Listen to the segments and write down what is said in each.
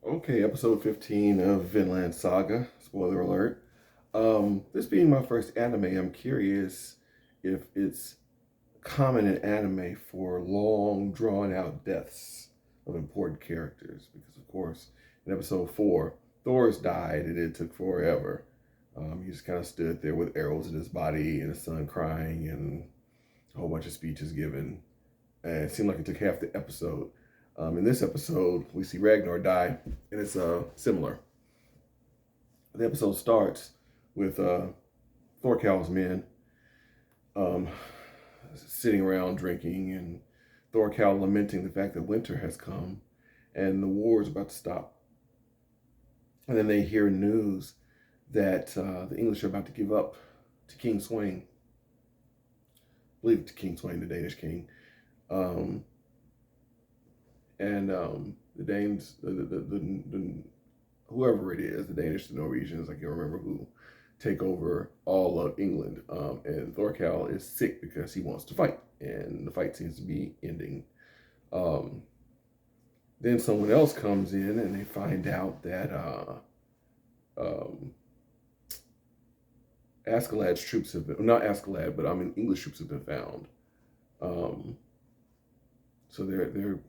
Okay, episode 15 of Vinland Saga. Spoiler alert. This being my first anime, I'm curious if it's common in anime for long, drawn out deaths of important characters. Because, of course, in episode 4, Thor's died and it took forever. He just kind of stood there with arrows in his body and his son crying and a whole bunch of speeches given. And it seemed like it took half the episode. In this episode, we see Ragnar die, and it's similar. The episode starts with Thorkel's men um, sitting around drinking, and Thorkel lamenting the fact that winter has come and the war is about to stop. And then they hear news that the English are about to give up to King Sweyn. I believe to King Sweyn, the Danish king. Um, and the Danes, the whoever it is, the Danish, the Norwegians, I can't remember who, take over all of England. And Thorkel is sick because he wants to fight, and the fight seems to be ending. Um, then someone else comes in, and they find out that Askeladd's troops have been, not Askeladd, but I mean English troops have been found. Um, so they're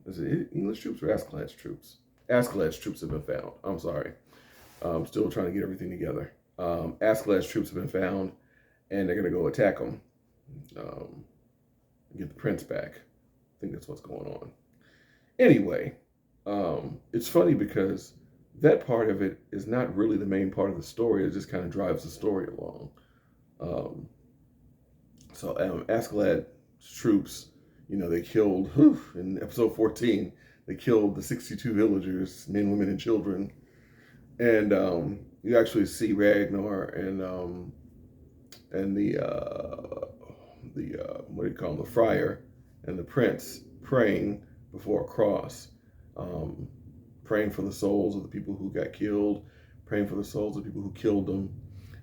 is it English troops or Askeladd's troops? Askeladd's troops have been found. I'm sorry. I'm still trying to get everything together. Askeladd's troops have been found, and they're going to go attack them, get the prince back. I think that's what's going on. Anyway, it's funny because that part of it is not really the main part of the story. It just kind of drives the story along. Askeladd's troops, they killed, in episode 14, they killed the 62 villagers, men, women, and children. And you actually see Ragnar and the what do you call him, the friar and the prince praying before a cross, praying for the souls of the people who got killed, praying for the souls of the people who killed them.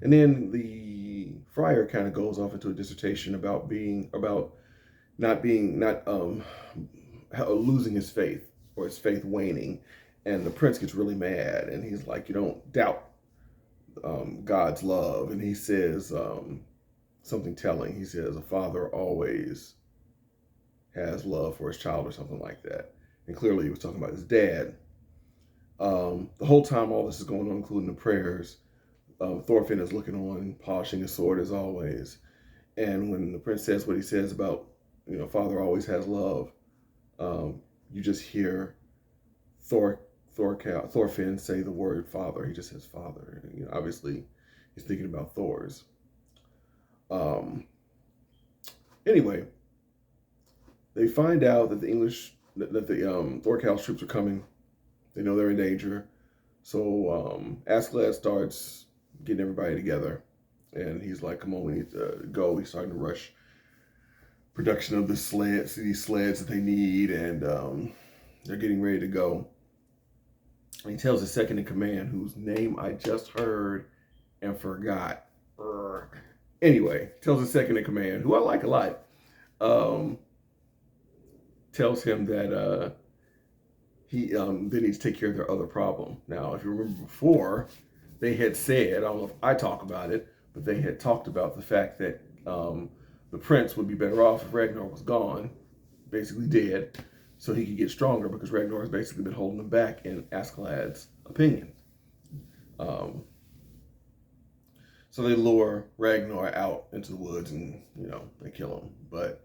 And then the friar kind of goes off into a dissertation about losing his faith, or his faith waning. And the prince gets really mad, and he's like, "You don't doubt God's love." And he says something telling. He says, "A father always has love for his child," or something like that. And clearly he was talking about his dad. The whole time all this is going on, including the prayers, Thorfinn is looking on, polishing his sword as always. And when the prince says what he says about, father always has love, you just hear Thorfinn say the word father. He just says father. And, obviously, he's thinking about Thor's. Anyway, they find out that the Thorkel's troops are coming. They know they're in danger. So Askeladd starts getting everybody together. And he's like, "Come on, we need to go." He's starting to rush production of these sleds that they need. And they're getting ready to go. And he tells his second in command, whose name I just heard and forgot. Anyway, tells his second in command, who I like a lot, tells him that they need to take care of their other problem. Now, if you remember before, they had said, I don't know if I talk about it, but they had talked about the fact that the prince would be better off if Ragnar was gone, basically dead, so he could get stronger, because Ragnar has basically been holding him back, in Askeladd's opinion. So they lure Ragnar out into the woods, and they kill him. But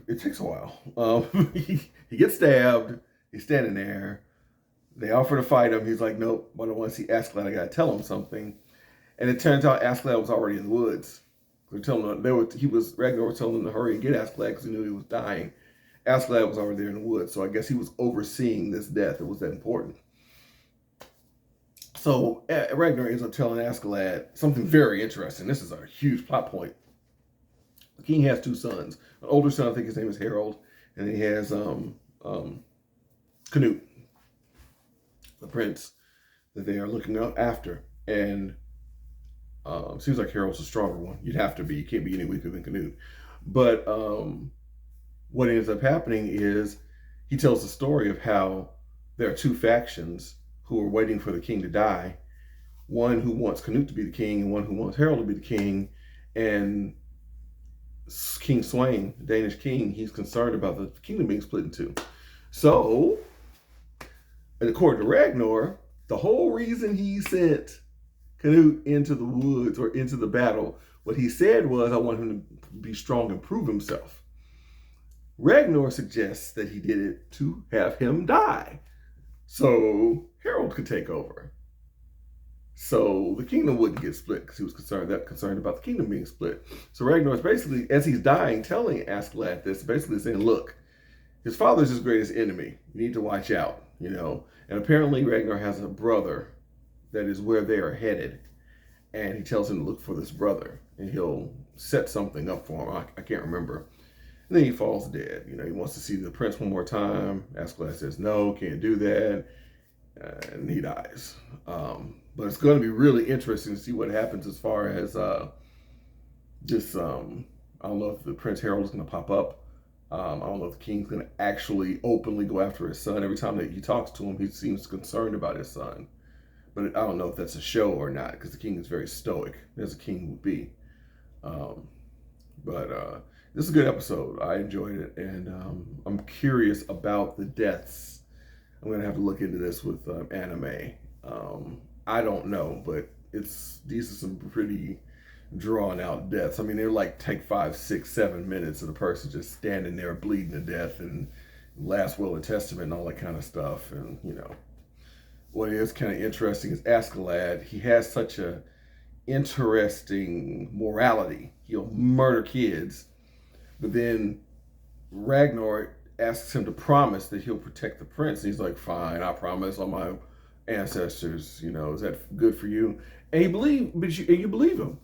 it takes a while. He gets stabbed. He's standing there. They offer to fight him. He's like, "Nope, I don't want to see Askeladd. I gotta tell him something." And it turns out Askeladd was already in the woods. They're telling him Ragnar was telling him to hurry and get Askeladd because he knew he was dying. Askeladd was already there in the woods, so I guess he was overseeing this death. It was that important. So Ragnar ends up telling Askeladd something very interesting. This is a huge plot point. The king has two sons. An older son, I think his name is Harold, and then he has Canute, the prince that they are looking after. And seems like Harold's a stronger one. You'd have to be. You can't be any weaker than Canute. But what ends up happening is he tells the story of how there are two factions who are waiting for the king to die. One who wants Canute to be the king and one who wants Harold to be the king. And King Sweyn, the Danish king, he's concerned about the kingdom being split in two. So, and according to Ragnar, the whole reason he sent Canute into the woods or into the battle, what he said was, I want him to be strong and prove himself. Ragnar suggests that he did it to have him die, so Harold could take over. So the kingdom wouldn't get split because he was concerned about the kingdom being split. So Ragnar is basically, as he's dying, telling Askeladd this, basically saying, look, his father's his greatest enemy. You need to watch out, you know. And apparently Ragnar has a brother that is where they are headed. And he tells him to look for this brother. And he'll set something up for him. I can't remember. And then he falls dead. You know, he wants to see the prince one more time. Askeladd says, no, can't do that. And he dies. But it's going to be really interesting to see what happens as far as this. I don't know if the Prince Harold is going to pop up. I don't know if the king's going to actually openly go after his son. Every time that he talks to him, he seems concerned about his son. But I don't know if that's a show or not, because the king is very stoic, as a king would be. But this is a good episode. I enjoyed it, and I'm curious about the deaths. I'm going to have to look into this with anime. I don't know, but these are some pretty drawn out deaths. I mean, they're like take 5, 6, 7 minutes of the person just standing there bleeding to death and last will and testament and all that kind of stuff. And, you know, what is kind of interesting is Askeladd, he has such a interesting morality. He'll murder kids, but then Ragnar asks him to promise that he'll protect the prince. And he's like, fine, I promise on my ancestors, you know, is that good for you? And you believe him.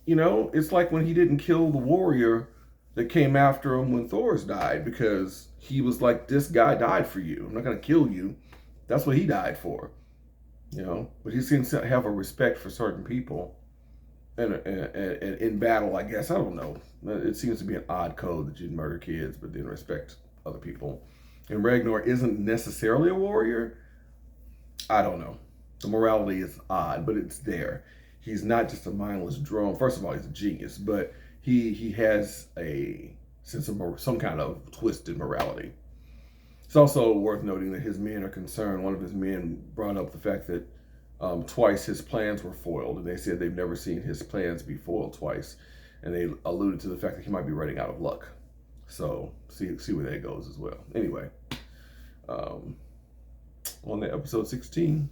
You know, it's like when he didn't kill the warrior that came after him when Thor's died, because he was like, this guy died for you. I'm not going to kill you. That's what he died for. You know, but he seems to have a respect for certain people. And in battle, I guess, I don't know. It seems to be an odd code that you'd murder kids, but then respect other people. And Ragnar isn't necessarily a warrior. I don't know. The morality is odd, but it's there. He's not just a mindless drone. First of all, he's a genius, but he has a sense of some kind of twisted morality. It's also worth noting that his men are concerned. One of his men brought up the fact that twice his plans were foiled, and they said they've never seen his plans be foiled twice. And they alluded to the fact that he might be running out of luck. So see where that goes as well. Anyway, on to episode 16.